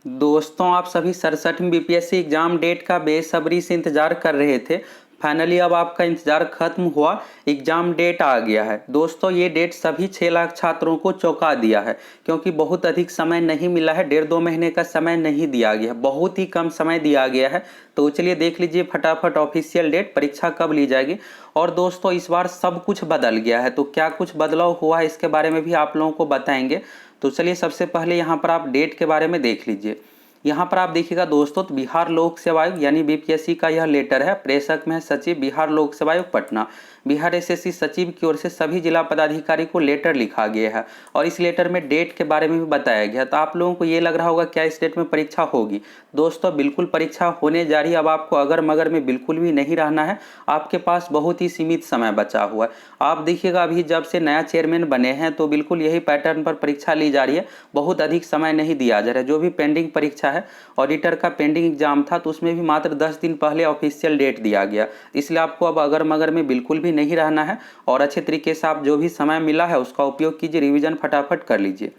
दोस्तों, आप सभी 67वीं बीपीएससी एग्जाम डेट का बेसब्री से इंतजार कर रहे थे। फाइनली अब आपका इंतजार खत्म हुआ, एग्जाम डेट आ गया है। दोस्तों, ये डेट सभी 6 लाख छात्रों को चौंका दिया है, क्योंकि बहुत अधिक समय नहीं मिला है। 1.5-2 महीने का समय नहीं दिया गया, बहुत ही कम समय दिया गया है। तो चलिए देख लीजिए फटाफट ऑफिशियल डेट, परीक्षा कब ली जाएगी। और दोस्तों, इस बार सब कुछ बदल गया है, तो क्या कुछ बदलाव हुआ है इसके बारे में भी आप लोगों को बताएंगे। तो चलिए सबसे पहले यहाँ पर आप डेट के बारे में देख लीजिए। यहाँ पर आप देखिएगा दोस्तों, तो बिहार लोक सेवा आयोग यानी बीपीएससी का यह लेटर है। प्रेषक में है सचिव, बिहार लोक सेवा आयोग पटना। बिहार एसएससी सचिव की ओर से सभी जिला पदाधिकारी को लेटर लिखा गया है, और इस लेटर में डेट के बारे में भी बताया गया। तो आप लोगों को ये लग रहा होगा क्या इस डेट में परीक्षा होगी। दोस्तों, बिल्कुल परीक्षा होने जा रही है। अब आपको अगर मगर में बिल्कुल भी नहीं रहना है, आपके पास बहुत ही सीमित समय बचा हुआ है। आप देखिएगा, अभी जब से नया चेयरमैन बने हैं तो बिल्कुल यही पैटर्न पर परीक्षा ली जा रही है। बहुत अधिक समय नहीं दिया जा रहा है। जो भी पेंडिंग परीक्षा है, ऑडिटर का पेंडिंग एग्जाम था, तो उसमें भी मात्र 10 दिन पहले ऑफिशियल डेट दिया गया। इसलिए आपको अब अगर मगर में बिल्कुल भी नहीं रहना है, और अच्छे तरीके से आप जो भी समय मिला है उसका उपयोग कीजिए, रिवीजन फटाफट कर लीजिए।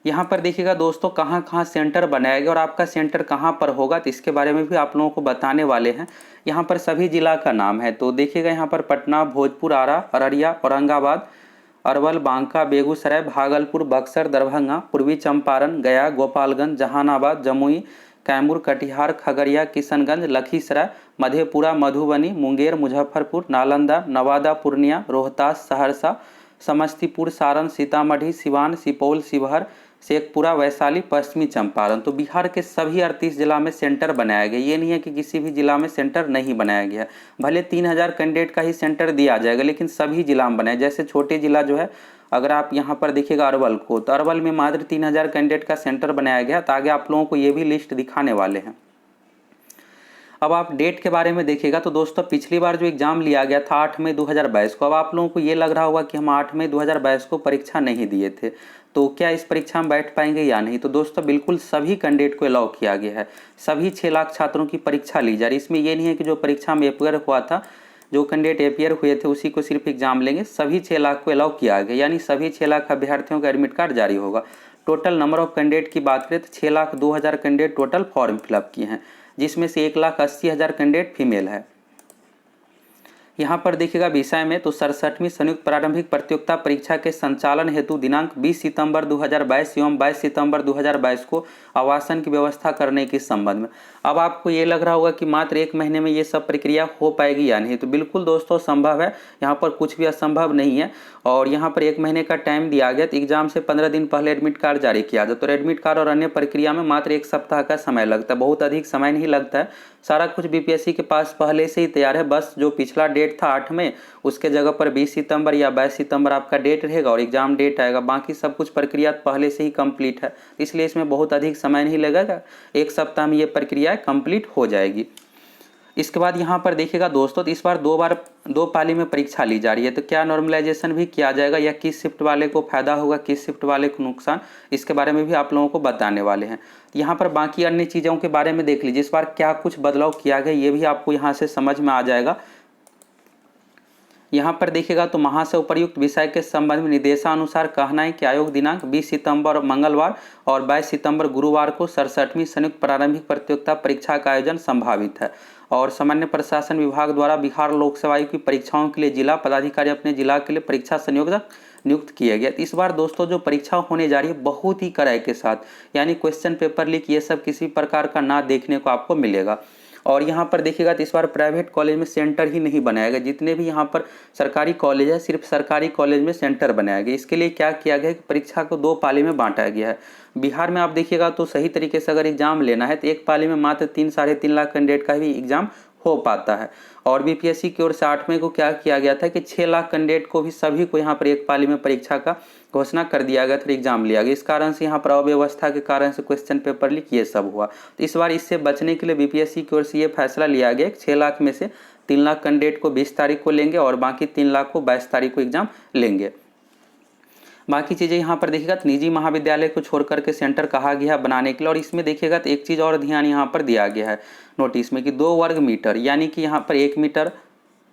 यहाँ पर देखिएगा दोस्तों, कहाँ कहाँ सेंटर बनाया गया और आपका सेंटर कहाँ पर होगा, तो इसके बारे में भी आप लोगों को बताने वाले हैं। यहाँ पर सभी जिला का नाम है, तो देखिएगा यहाँ पर पटना, भोजपुर, आरा, अररिया, औरंगाबाद, अरवल, बांका, बेगूसराय, भागलपुर, बक्सर, दरभंगा, पूर्वी चंपारण, गया, गोपालगंज, जहानाबाद, जमुई, कैमूर, कटिहार, खगड़िया, किशनगंज, लखीसराय, मधेपुरा, मधुबनी, मुंगेर, मुजफ्फरपुर, नालंदा, नवादा, पूर्णिया, रोहतास, सहरसा, समस्तीपुर, सारण, सीतामढ़ी, सिवान, सुपौल, शिवहर, शेखपुरा, वैशाली, पश्चिमी चंपारण। तो बिहार के सभी 38 जिला में सेंटर बनाया गया। ये नहीं है कि किसी भी जिला में सेंटर नहीं बनाया गया। भले 3000 कैंडिडेट का ही सेंटर दिया जाएगा, लेकिन सभी जिला में बनाया। जैसे छोटे जिला जो है, अगर आप यहाँ पर देखिएगा अरवल को, तो अरवल में मात्र 3000 कैंडिडेट का सेंटर बनाया गया। तो आगे आप लोगों को ये भी लिस्ट दिखाने वाले हैं। अब आप डेट के बारे में देखिएगा, तो दोस्तों पिछली बार जो एग्जाम लिया गया था 8 मई 2022 को। अब आप लोगों को ये लग रहा होगा कि हम 8 मई 2022 को परीक्षा नहीं दिए थे, तो क्या इस परीक्षा में बैठ पाएंगे या नहीं। तो दोस्तों, बिल्कुल सभी कैंडिडेट को अलाउ किया गया है। सभी 6 लाख छात्रों की परीक्षा ली जा रही है। इसमें यह नहीं है कि जो परीक्षा में अपेयर हुआ था, जो कैंडिडेट अपेयर हुए थे उसी को सिर्फ एग्जाम लेंगे। सभी 6 लाख को अलाउ किया गया, यानी सभी 6 लाख अभ्यर्थियों का एडमिट कार्ड जारी होगा। टोटल नंबर ऑफ कैंडिडेट की बात करें तो 6,02,000 कैंडिडेट टोटल फॉर्म फिलअप किए हैं, जिसमें से 1,80,000 कैंडिडेट फीमेल है। यहाँ पर देखिएगा विषय में, तो 67वीं संयुक्त प्रारंभिक प्रतियोगिता परीक्षा के संचालन हेतु दिनांक 20 सितंबर 2022 एवं 22 सितंबर 2022 को आवासन की व्यवस्था करने के संबंध में। अब आपको ये लग रहा होगा कि मात्र 1 महीने में ये सब प्रक्रिया हो पाएगी या नहीं। तो बिल्कुल दोस्तों संभव है, यहाँ पर कुछ भी असंभव नहीं है। और यहाँ पर 1 महीने का टाइम दिया गया। तो एग्जाम से 15 दिन पहले एडमिट कार्ड जारी किया जाता है। तो एडमिट कार्ड और अन्य प्रक्रिया में मात्र 1 सप्ताह का समय लगता है, बहुत अधिक समय नहीं लगता है। सारा कुछ बीपीएससी के पास पहले से ही तैयार है। बस जो पिछला डेट था 8 में, उसके जगह पर 20 सितंबर या 22 सितंबर आपका डेट रहेगा और एग्जाम डेट आएगा। बाकी सब कुछ प्रक्रिया पहले से ही कंप्लीट है, इसलिए इसमें बहुत अधिक समय नहीं लगेगा। 1 सप्ताह में ये प्रक्रिया कंप्लीट हो जाएगी। इसके बाद यहाँ पर देखिएगा दोस्तों, तो इस बार 2 पाली में परीक्षा ली जा रही है। तो क्या नॉर्मलाइजेशन भी किया जाएगा, या किस शिफ्ट वाले को फायदा होगा, किस शिफ्ट वाले को नुकसान, इसके बारे में भी आप लोगों को बताने वाले हैं। तो यहाँ पर बाकी अन्य चीज़ों के बारे में देख लीजिए, इस बार क्या कुछ बदलाव किया गया ये भी आपको यहाँ से समझ में आ जाएगा। यहाँ पर देखिएगा, तो महा से उपर्युक्त विषय के संबंध में निर्देशानुसार कहना है कि आयोग दिनांक 20 सितंबर मंगलवार और 22 सितंबर गुरुवार को 67वीं संयुक्त प्रारंभिक प्रतियोगिता परीक्षा का आयोजन संभावित है। और सामान्य प्रशासन विभाग द्वारा बिहार लोक सेवा आयोग की परीक्षाओं के लिए जिला पदाधिकारी अपने जिला के लिए परीक्षा संयोजक नियुक्त किए गए। इस बार दोस्तों जो परीक्षा होने जा रही है बहुत ही कड़ाई के साथ, यानी क्वेश्चन पेपर लीक ये सब किसी प्रकार का ना देखने को आपको मिलेगा। और यहाँ पर देखिएगा, तो इस बार प्राइवेट कॉलेज में सेंटर ही नहीं बनाया गया। जितने भी यहाँ पर सरकारी कॉलेज है, सिर्फ सरकारी कॉलेज में सेंटर बनाया गया। इसके लिए क्या किया गया है कि परीक्षा को 2 पाली में बांटा गया है। बिहार में आप देखिएगा, तो सही तरीके से अगर एग्जाम लेना है तो 1 पाली में मात्र 3-3.5 लाख कैंडिडेट का ही एग्जाम हो पाता है। और बीपीएससी की ओर से 8 मई को क्या किया गया था कि 6 लाख कैंडिडेट को भी सभी को यहाँ पर 1 पाली में परीक्षा का घोषणा कर दिया गया था, एग्जाम लिया गया। इस कारण से यहाँ पर अव्यवस्था के कारण से क्वेश्चन पेपर लीक ये सब हुआ। तो इस बार इससे बचने के लिए बीपीएससी की ओर से ये फैसला लिया गया कि 6 लाख में से 3 लाख कैंडिडेट को 20 तारीख को लेंगे और बाकी 3 लाख को 22 तारीख को एग्जाम लेंगे। बाकी चीज़ें यहाँ पर देखिएगा, तो निजी महाविद्यालय को छोड़ करके सेंटर कहा गया है बनाने के लिए। और इसमें देखिएगा, तो एक चीज़ और ध्यान यहाँ पर दिया गया है नोटिस में कि 2 वर्ग मीटर, यानी कि यहाँ पर 1 मीटर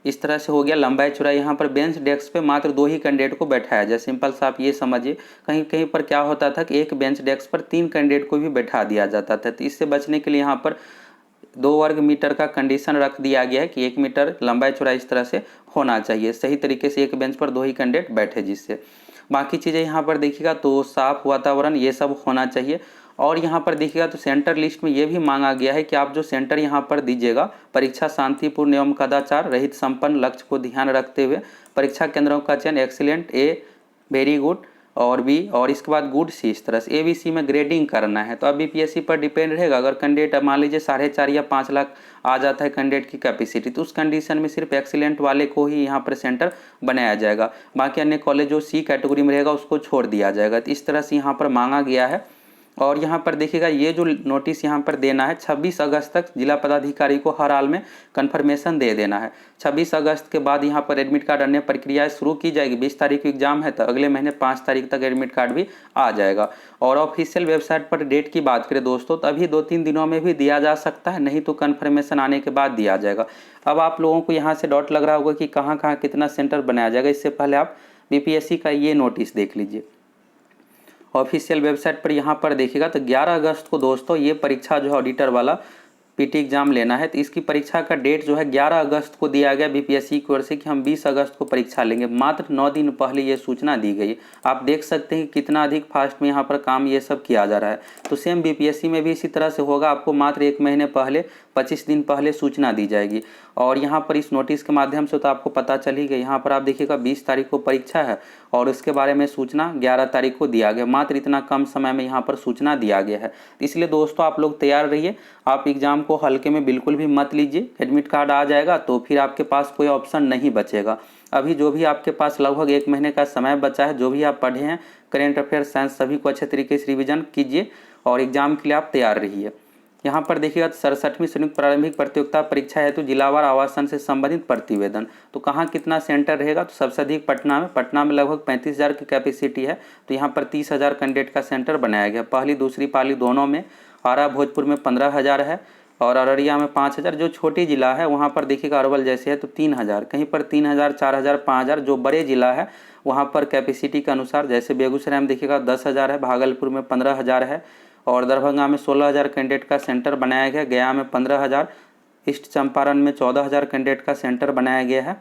इस तरह से हो गया लंबाई चौड़ाई। यहाँ पर बेंच डेस्क पे मात्र 2 ही कैंडिडेट को बैठाया जाए। सिंपल सा आप ये समझिए। कहीं कहीं पर क्या होता था कि एक बेंच डेस्क पर 3 कैंडिडेट को भी बैठा दिया जाता था। तो इससे बचने के लिए यहाँ पर 2 वर्ग मीटर का कंडीशन रख दिया गया है कि 1 मीटर लंबाई चौड़ाई इस तरह से होना चाहिए। सही तरीके से एक बेंच पर 2 ही कैंडिडेट बैठे, जिससे बाकी चीज़ें यहाँ पर देखिएगा तो साफ वातावरण ये सब होना चाहिए। और यहाँ पर देखिएगा तो सेंटर लिस्ट में ये भी मांगा गया है कि आप जो सेंटर यहाँ पर दीजिएगा, परीक्षा शांतिपूर्ण एवं कदाचार रहित संपन्न लक्ष्य को ध्यान रखते हुए परीक्षा केंद्रों का चयन एक्सीलेंट ए, वेरी गुड और बी, और इसके बाद गुड सी, इस तरह से ए बी सी में ग्रेडिंग करना है। तो अब बीपीएससी पर डिपेंड रहेगा। अगर कैंडिडेट मान लीजिए 4.5 या 5 लाख आ जाता है कैंडिडेट की कैपेसिटी, तो उस कंडीशन में सिर्फ एक्सीलेंट वाले को ही यहाँ पर सेंटर बनाया जाएगा। बाकी अन्य कॉलेज जो सी कैटेगरी में रहेगा उसको छोड़ दिया जाएगा। तो इस तरह से यहाँ पर मांगा गया है। और यहाँ पर देखिएगा ये जो नोटिस यहाँ पर देना है 26 अगस्त तक जिला पदाधिकारी को हर हाल में कन्फर्मेशन दे देना है। 26 अगस्त के बाद यहाँ पर एडमिट कार्ड अन्य प्रक्रियाएं शुरू की जाएगी। 20 तारीख को एग्जाम है तो अगले महीने 5 तारीख तक एडमिट कार्ड भी आ जाएगा। और ऑफिशियल वेबसाइट पर डेट की बात करें दोस्तों तो अभी 2-3 दिनों में भी दिया जा सकता है, नहीं तो कन्फर्मेशन आने के बाद दिया जाएगा। अब आप लोगों को यहाँ से डाउट लग रहा होगा कि कहाँ कहाँ कितना सेंटर बनाया जाएगा। इससे पहले आप बीपीएससी का ये नोटिस देख लीजिए ऑफिशियल वेबसाइट पर। यहाँ पर देखिएगा तो 11 अगस्त को दोस्तों ये परीक्षा जो है ऑडिटर वाला पीटी एग्जाम लेना है। तो इसकी परीक्षा का डेट जो है 11 अगस्त को दिया गया बीपीएससी की ओर से कि हम 20 अगस्त को परीक्षा लेंगे। मात्र 9 दिन पहले ये सूचना दी गई। आप देख सकते हैं कि कितना अधिक फास्ट में यहाँ पर काम ये सब किया जा रहा है। तो सेम बीपीएससी में भी इसी तरह से होगा। आपको मात्र 1 महीने पहले 25 दिन पहले सूचना दी जाएगी। और यहाँ पर इस नोटिस के माध्यम से तो आपको पता चल ही गया। यहाँ पर आप देखिएगा 20 तारीख को परीक्षा है और उसके बारे में सूचना 11 तारीख को दिया गया। मात्र इतना कम समय में यहाँ पर सूचना दिया गया है। इसलिए दोस्तों आप लोग तैयार रहिए। आप एग्जाम को हल्के में बिल्कुल भी मत लीजिए। एडमिट कार्ड आ जाएगा तो फिर आपके पास कोई ऑप्शन नहीं बचेगा। अभी जो भी आपके पास लगभग 1 महीने का समय बचा है, जो भी आप पढ़े हैं करेंट अफेयर साइंस सभी को अच्छे तरीके से रिवीजन कीजिए और एग्जाम के लिए आप तैयार रहिए। यहाँ पर देखिएगा 67वीं संयुक्त प्रारंभिक प्रतियोगिता परीक्षा हेतु जिलावार आवासन से संबंधित प्रतिवेदन। तो कहाँ कितना सेंटर रहेगा तो सबसे अधिक पटना में लगभग 35,000 की कैपेसिटी है। तो यहाँ पर 30,000 कैंडिडेट का सेंटर बनाया गया। पहली दूसरी पाली दोनों में। आरा भोजपुर में 15,000 है और अररिया में 5,000। जो छोटी जिला है वहाँ पर देखिएगा अरवल जैसे है तो 3,000, कहीं पर 3,000, 4,000, 5,000। जो बड़े जिला है वहाँ पर कैपेसिटी के अनुसार, जैसे बेगूसराय में देखिएगा 10,000 है, भागलपुर में 15,000 है और दरभंगा में 16,000 कैंडिडेट का सेंटर बनाया गया। गया में 15,000, ईस्ट चंपारण में 14,000 कैंडिडेट का सेंटर बनाया गया है।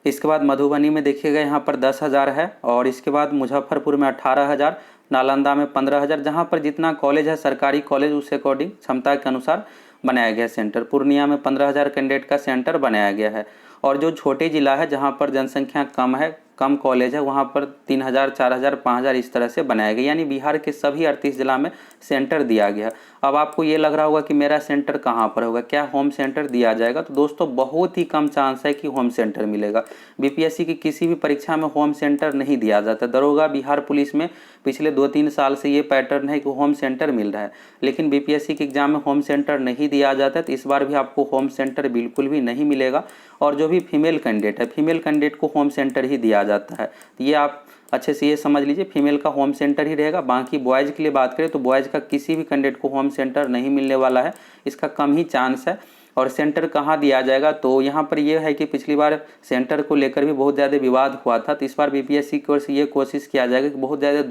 इसके बाद मधुबनी में देखिएगा यहाँ पर 10,000 है और इसके बाद मुजफ्फरपुर में 18,000, नालंदा में 15,000। जहाँ पर जितना कॉलेज है सरकारी कॉलेज उस अकॉर्डिंग क्षमता के अनुसार बनाया गया सेंटर। पूर्णिया में 15,000 कैंडिडेट का सेंटर बनाया गया है। और जो छोटे जिला है जहाँ पर जनसंख्या कम है, कम कॉलेज है, वहाँ पर 3,000, 4,000, 5,000 इस तरह से बनाया गया। यानी बिहार के सभी 38 जिला में सेंटर दिया गया। अब आपको ये लग रहा होगा कि मेरा सेंटर कहाँ पर होगा, क्या होम सेंटर दिया जाएगा? तो दोस्तों बहुत ही कम चांस है कि होम सेंटर मिलेगा। बीपीएससी की किसी भी परीक्षा में होम सेंटर नहीं दिया जाता। दरोगा, बिहार पुलिस में पिछले 2-3 साल से ये पैटर्न है कि होम सेंटर मिल रहा है, लेकिन बीपीएससी के एग्जाम में होम सेंटर नहीं दिया जाता। तो इस बार भी आपको होम सेंटर बिल्कुल भी नहीं मिलेगा। और जो भी फीमेल कैंडिडेट है, फीमेल कैंडिडेट को होम सेंटर ही दिया जाता है। तो ये आप अच्छे से ये समझ लीजिए, फीमेल का होम सेंटर ही रहेगा। बाकी बॉयज़ के लिए बात करें तो बॉयज़ का किसी भी कैंडिडेट को होम सेंटर नहीं मिलने वाला है, इसका कम ही चांस है। और सेंटर कहाँ दिया जाएगा तो यहाँ पर यह है कि पिछली बार सेंटर को लेकर भी बहुत ज़्यादा विवाद हुआ था। तो इस बार बीपीएससी की ओर से ये कोशिश किया जाएगा कि बहुत ज़्यादा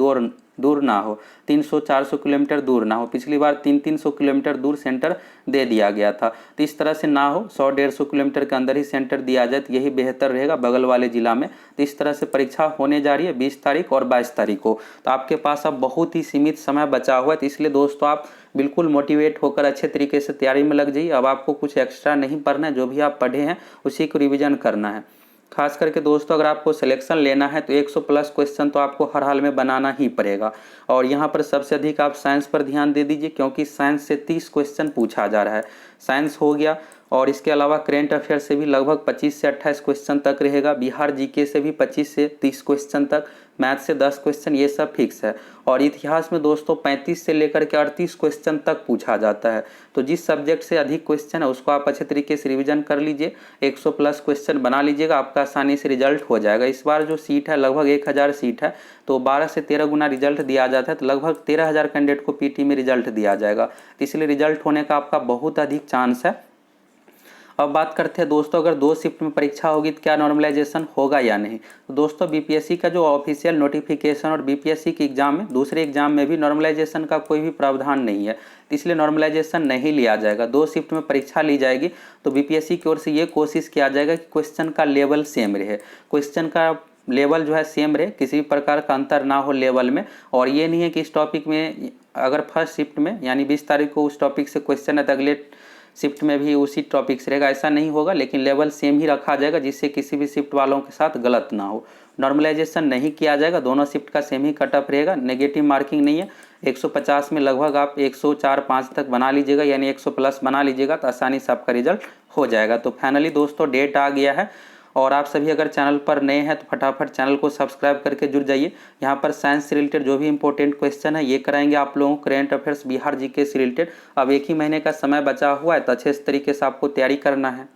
दूर ना हो, 300-400 किलोमीटर दूर ना हो। पिछली बार 300-300 किलोमीटर दूर सेंटर दे दिया गया था। तो इस तरह से ना हो, 100-150 किलोमीटर के अंदर ही सेंटर दिया जाए तो यही बेहतर रहेगा बगल वाले जिला में। तो इस तरह से परीक्षा होने जा रही है 20 तारीख और 22 तारीख को। तो आपके पास अब बहुत ही सीमित समय बचा हुआ है। तो इसलिए दोस्तों आप बिल्कुल मोटिवेट होकर अच्छे तरीके से तैयारी में लग जाइए। अब आपको कुछ एक्स्ट्रा नहीं पढ़ना है, जो भी आप पढ़े हैं उसी को रिवीजन करना है। खास करके दोस्तों अगर आपको सिलेक्शन लेना है तो 100+ क्वेश्चन तो आपको हर हाल में बनाना ही पड़ेगा। और यहाँ पर सबसे अधिक आप साइंस पर ध्यान दे दीजिए, क्योंकि साइंस से 30 क्वेश्चन पूछा जा रहा है। साइंस हो गया और इसके अलावा करेंट अफेयर से भी लगभग 25 से 28 क्वेश्चन तक रहेगा। बिहार जीके से भी 25 से 30 क्वेश्चन तक, मैथ से 10 क्वेश्चन, ये सब फिक्स है। और इतिहास में दोस्तों 35 से लेकर के 38 क्वेश्चन तक पूछा जाता है। तो जिस सब्जेक्ट से अधिक क्वेश्चन है उसको आप अच्छे तरीके से रिवीजन कर लीजिए, 100+ क्वेश्चन बना लीजिएगा, आपका आसानी से रिजल्ट हो जाएगा। इस बार जो सीट है लगभग 1,000 सीट है, तो 12 से 13 गुना रिजल्ट दिया जाता है। तो लगभग 13,000 कैंडिडेट को पीटी में रिजल्ट दिया जाएगा। तो इसलिए रिजल्ट होने का आपका बहुत अधिक चांस है। अब बात करते हैं दोस्तों, अगर 2 शिफ्ट में परीक्षा होगी तो क्या नॉर्मलाइजेशन होगा या नहीं। तो दोस्तों बीपीएससी का जो ऑफिशियल नोटिफिकेशन और बीपीएससी के एग्जाम में, दूसरे एग्जाम में भी नॉर्मलाइजेशन का कोई भी प्रावधान नहीं है, तो इसलिए नॉर्मलाइजेशन नहीं लिया जाएगा। 2 शिफ्ट में परीक्षा ली जाएगी तो बीपीएससी की ओर से ये कोशिश किया जाएगा कि क्वेश्चन का लेवल सेम रहे, क्वेश्चन का लेवल जो है सेम रहे, किसी भी प्रकार का अंतर ना हो लेवल में। और ये नहीं है कि इस टॉपिक में अगर फर्स्ट शिफ्ट में यानी 20 तारीख को उस टॉपिक से क्वेश्चन है तो अगले शिफ्ट में भी उसी टॉपिक से रहेगा, ऐसा नहीं होगा। लेकिन लेवल सेम ही रखा जाएगा जिससे किसी भी शिफ्ट वालों के साथ गलत ना हो। नॉर्मलाइजेशन नहीं किया जाएगा, दोनों शिफ्ट का सेम ही कट ऑफ रहेगा, नेगेटिव मार्किंग नहीं है। 150 में लगभग आप 104-5 तक बना लीजिएगा, यानी 100 प्लस बना लीजिएगा तो आसानी से आपका रिजल्ट हो जाएगा। तो फाइनली दोस्तों डेट आ गया है, और आप सभी अगर चैनल पर नए हैं तो फटाफट चैनल को सब्सक्राइब करके जुड़ जाइए। यहाँ पर साइंस से रिलेटेड जो भी इंपॉर्टेंट क्वेश्चन है ये कराएंगे आप लोगों को, करेंट अफेयर्स, बिहार जीके से रिलेटेड। अब 1 ही महीने का समय बचा हुआ है तो अच्छे तरीके से आपको तैयारी करना है।